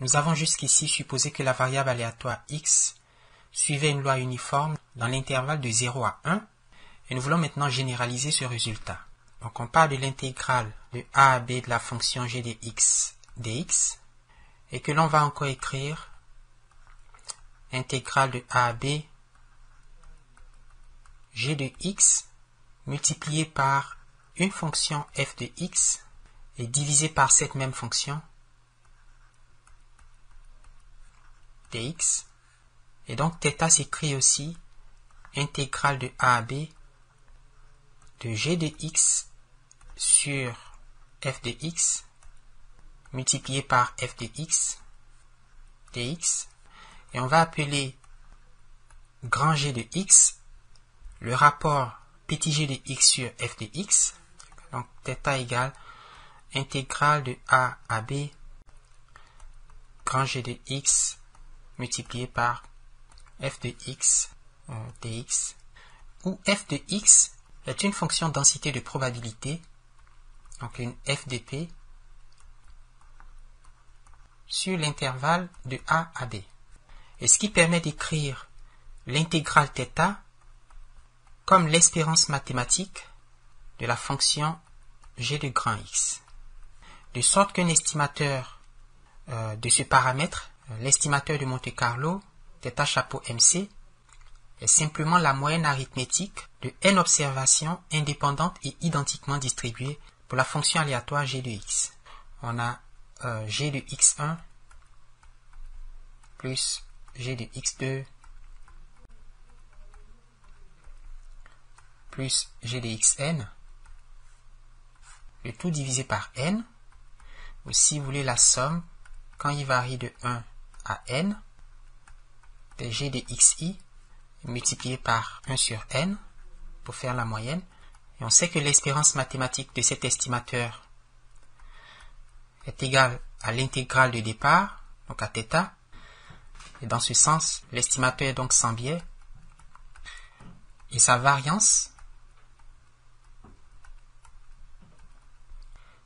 Nous avons jusqu'ici supposé que la variable aléatoire x suivait une loi uniforme dans l'intervalle de 0 à 1 et nous voulons maintenant généraliser ce résultat. Donc on part de l'intégrale de a à b de la fonction g de x dx et que l'on va encore écrire intégrale de a à b g de x multiplié par une fonction f de x et divisé par cette même fonction dx. Et donc θ s'écrit aussi intégrale de a à b de g de x sur f de x multiplié par f de x dx. Et on va appeler grand G de x le rapport petit g de x sur f de x. Donc θ égale intégrale de a à b grand G de x multiplié par f de x dx, où f de x est une fonction densité de probabilité, donc une f de p, sur l'intervalle de a à b. Et ce qui permet d'écrire l'intégrale θ comme l'espérance mathématique de la fonction g de grand x. De sorte qu'un estimateur de ce paramètre, l'estimateur de Monte-Carlo, θ chapeau MC, est simplement la moyenne arithmétique de n observations indépendantes et identiquement distribuées pour la fonction aléatoire g de x. On a g de x1 plus g de x2 plus g de xn, le tout divisé par n, ou si vous voulez la somme, quand il varie de 1 à n, de g de xi multiplié par 1 sur n pour faire la moyenne. Et on sait que l'espérance mathématique de cet estimateur est égale à l'intégrale de départ, donc à θ. Et dans ce sens, l'estimateur est donc sans biais. Et sa variance,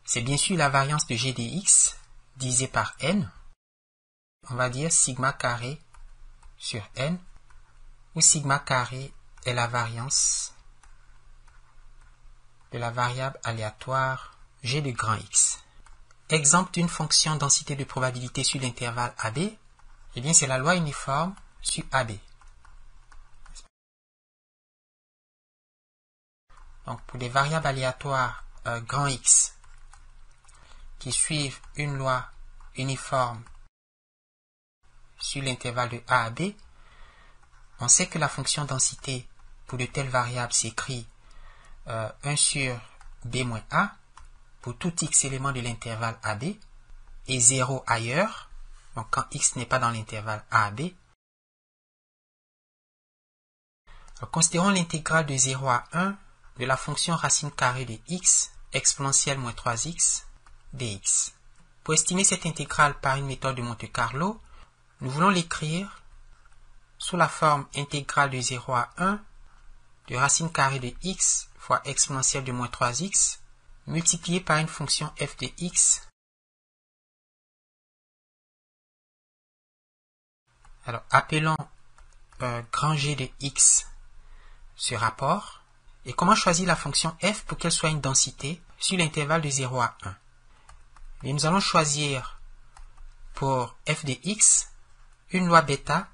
c'est bien sûr la variance de g de x divisé par n. On va dire sigma carré sur n, où sigma carré est la variance de la variable aléatoire g de grand x. Exemple d'une fonction densité de probabilité sur l'intervalle AB, eh bien c'est la loi uniforme sur AB. Donc pour des variables aléatoires grand X qui suivent une loi uniforme sur l'intervalle de A à B, on sait que la fonction densité pour de telles variables s'écrit 1 sur B moins A pour tout x élément de l'intervalle AB et 0 ailleurs, donc quand x n'est pas dans l'intervalle A à B. Alors, considérons l'intégrale de 0 à 1 de la fonction racine carrée de x exponentielle moins 3x dx. Pour estimer cette intégrale par une méthode de Monte-Carlo, nous voulons l'écrire sous la forme intégrale de 0 à 1 de racine carrée de x fois exponentielle de moins 3x multiplié par une fonction f de x. Alors, appelons grand G de x ce rapport. Et comment choisir la fonction f pour qu'elle soit une densité sur l'intervalle de 0 à 1? Et nous allons choisir pour f de x une loi bêta,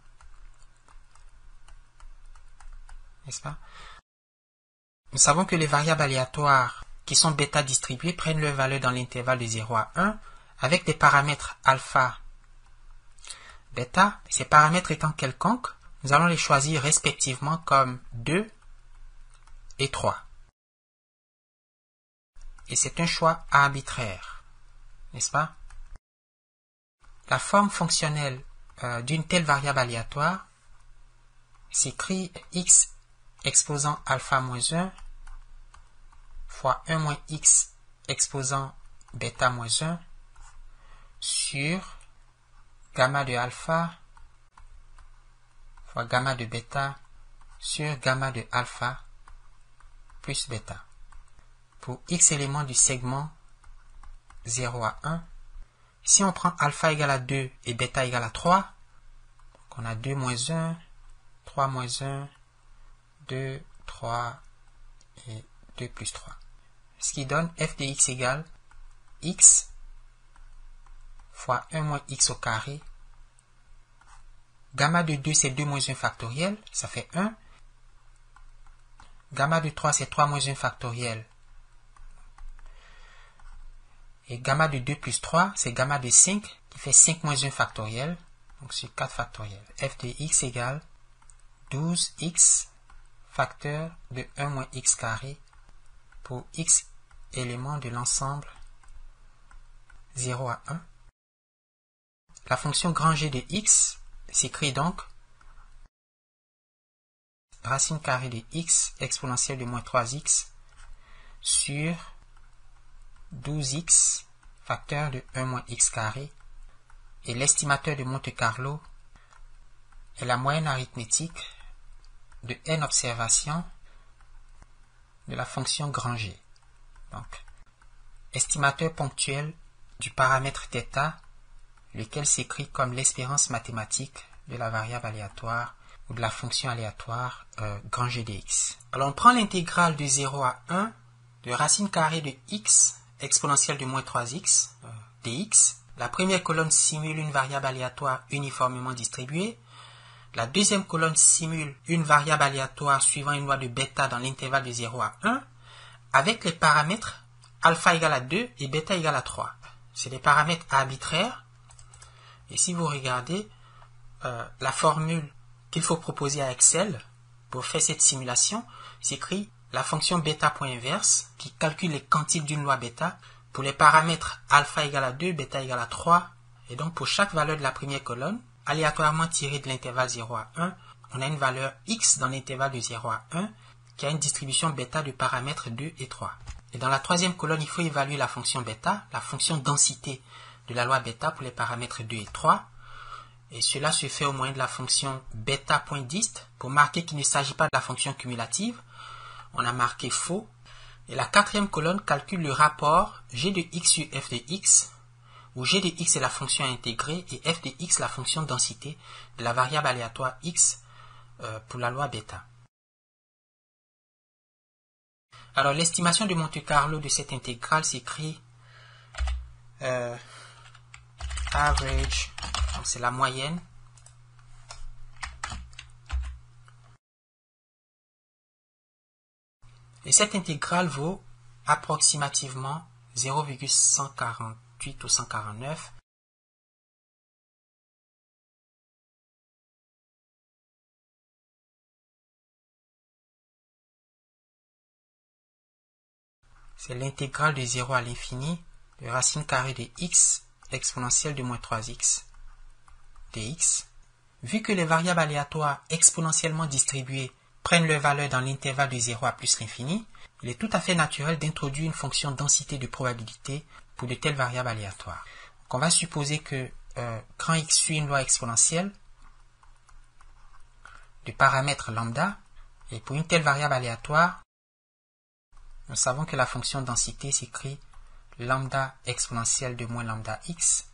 n'est-ce pas? Nous savons que les variables aléatoires qui sont bêta distribuées prennent leur valeur dans l'intervalle de 0 à 1 avec des paramètres alpha, bêta. Ces paramètres étant quelconques, nous allons les choisir respectivement comme 2 et 3. Et c'est un choix arbitraire, n'est-ce pas? La forme fonctionnelle d'une telle variable aléatoire s'écrit x exposant alpha moins 1 fois 1 moins x exposant bêta moins 1 sur gamma de alpha fois gamma de bêta sur gamma de alpha plus bêta. Pour x éléments du segment 0 à 1, Si on prend alpha égale à 2 et bêta égale à 3, donc on a 2 moins 1, 3 moins 1, 2, 3 et 2 plus 3. Ce qui donne f de x égale x fois 1 moins x au carré. Gamma de 2 c'est 2 moins 1 factoriel, ça fait 1. Gamma de 3 c'est 3 moins 1 factoriel. Et gamma de 2 plus 3 c'est gamma de 5 qui fait 5 moins 1 factoriel. Donc c'est 4 factoriel. F de x égale 12x facteur de 1 moins x carré pour x éléments de l'ensemble 0 à 1. La fonction grand G de x s'écrit donc racine carrée de x exponentielle de moins 3x sur 12x facteur de 1 moins x carré, et l'estimateur de Monte-Carlo est la moyenne arithmétique de n observations de la fonction grand G. Donc, estimateur ponctuel du paramètre θ, lequel s'écrit comme l'espérance mathématique de la variable aléatoire ou de la fonction aléatoire grand G de x. Alors on prend l'intégrale de 0 à 1 de racine carrée de x exponentielle de moins 3x dx. La première colonne simule une variable aléatoire uniformément distribuée. La deuxième colonne simule une variable aléatoire suivant une loi de bêta dans l'intervalle de 0 à 1 avec les paramètres alpha égale à 2 et bêta égale à 3. C'est des paramètres arbitraires. Et si vous regardez la formule qu'il faut proposer à Excel pour faire cette simulation, s'écrit la fonction bêta.inverse qui calcule les quantiques d'une loi bêta pour les paramètres alpha égale à 2, bêta égale à 3. Et donc pour chaque valeur de la première colonne, aléatoirement tirée de l'intervalle 0 à 1, on a une valeur x dans l'intervalle de 0 à 1 qui a une distribution bêta de paramètres 2 et 3. Et dans la troisième colonne, il faut évaluer la fonction bêta, la fonction densité de la loi bêta pour les paramètres 2 et 3. Et cela se fait au moyen de la fonction bêta.dist pour marquer qu'il ne s'agit pas de la fonction cumulative. On a marqué faux. Et la quatrième colonne calcule le rapport g de x sur f de x, où g de x est la fonction intégrée et f de x la fonction densité de la variable aléatoire x pour la loi bêta. Alors l'estimation de Monte-Carlo de cette intégrale s'écrit average, c'est la moyenne, et cette intégrale vaut approximativement 0,148 ou 149. C'est l'intégrale de 0 à l'infini de racine carrée de x exponentielle de moins 3x dx. Vu que les variables aléatoires exponentiellement distribuées prennent leur valeur dans l'intervalle de 0 à plus l'infini, il est tout à fait naturel d'introduire une fonction densité de probabilité pour de telles variables aléatoires. Donc on va supposer que grand X suit une loi exponentielle de paramètre lambda, et pour une telle variable aléatoire, nous savons que la fonction densité s'écrit lambda exponentielle de moins lambda x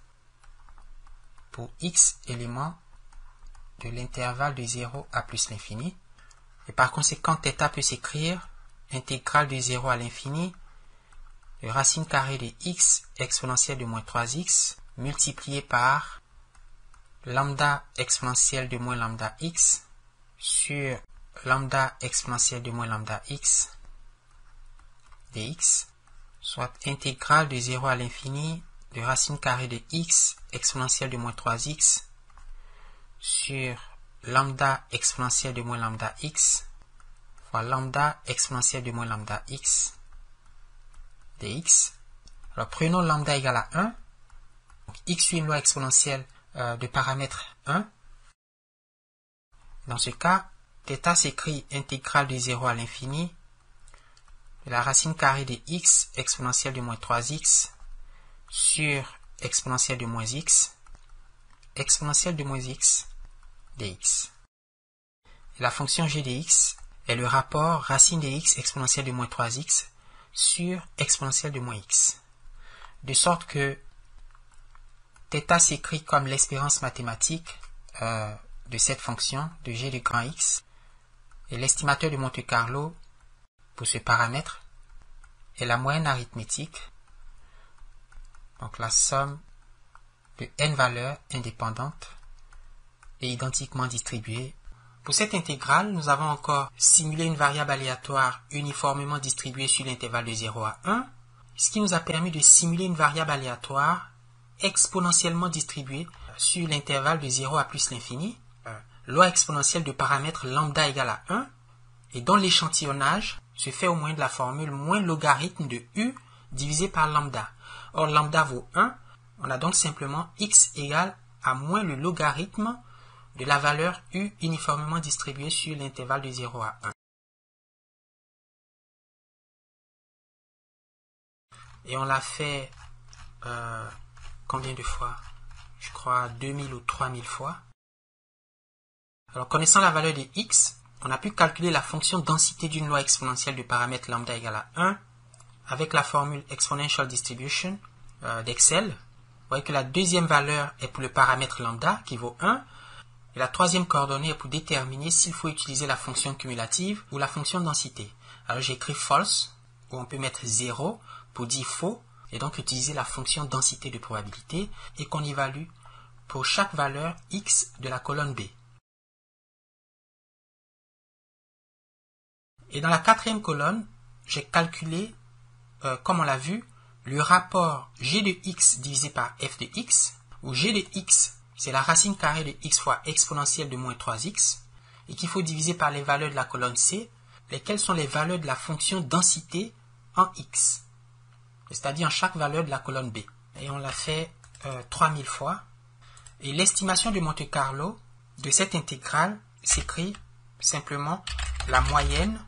pour x éléments de l'intervalle de 0 à plus l'infini. Et par conséquent, θ peut s'écrire intégrale de 0 à l'infini de racine carrée de x exponentielle de moins 3x multiplié par lambda exponentielle de moins lambda x sur lambda exponentielle de moins lambda x dx, soit intégrale de 0 à l'infini de racine carrée de x exponentielle de moins 3x sur lambda exponentielle de moins lambda x fois lambda exponentielle de moins lambda x dx. Alors prenons lambda égale à 1. Donc, x suit une loi exponentielle de paramètre 1. Dans ce cas, θ s'écrit intégrale de 0 à l'infini de la racine carrée de x exponentielle de moins 3x sur exponentielle de moins x dx. Et la fonction g de x est le rapport racine de x exponentielle de moins 3x sur exponentielle de moins x. De sorte que θ s'écrit comme l'espérance mathématique de cette fonction de g de grand X. Et l'estimateur de Monte-Carlo pour ce paramètre est la moyenne arithmétique. Donc la somme de n valeurs indépendantes et identiquement distribuées. Pour cette intégrale, nous avons encore simulé une variable aléatoire uniformément distribuée sur l'intervalle de 0 à 1, ce qui nous a permis de simuler une variable aléatoire exponentiellement distribuée sur l'intervalle de 0 à plus l'infini, loi exponentielle de paramètres lambda égale à 1, et dont l'échantillonnage se fait au moyen de la formule moins logarithme de u divisé par lambda. Or, lambda vaut 1, on a donc simplement x égale à moins le logarithme de la valeur u uniformément distribuée sur l'intervalle de 0 à 1. Et on l'a fait combien de fois? Je crois 2000 ou 3000 fois. Alors, connaissant la valeur de x, on a pu calculer la fonction densité d'une loi exponentielle de paramètres lambda égale à 1 avec la formule exponential distribution d'Excel. Vous voyez que la deuxième valeur est pour le paramètre lambda qui vaut 1 et la troisième coordonnée est pour déterminer s'il faut utiliser la fonction cumulative ou la fonction densité. Alors j'écris false où on peut mettre 0 pour dire faux et donc utiliser la fonction densité de probabilité et qu'on évalue pour chaque valeur x de la colonne B. Et dans la quatrième colonne, j'ai calculé, comme on l'a vu, le rapport g de x divisé par f de x, où g de x, c'est la racine carrée de x fois exponentielle de moins 3x, et qu'il faut diviser par les valeurs de la colonne C, lesquelles sont les valeurs de la fonction densité en x, c'est-à-dire en chaque valeur de la colonne B. Et on l'a fait 3000 fois. Et l'estimation de Monte-Carlo de cette intégrale s'écrit simplement la moyenne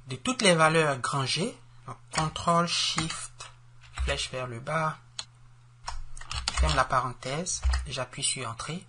de toutes les valeurs grand G, donc CTRL, SHIFT, flèche vers le bas, ferme la parenthèse, j'appuie sur Entrée,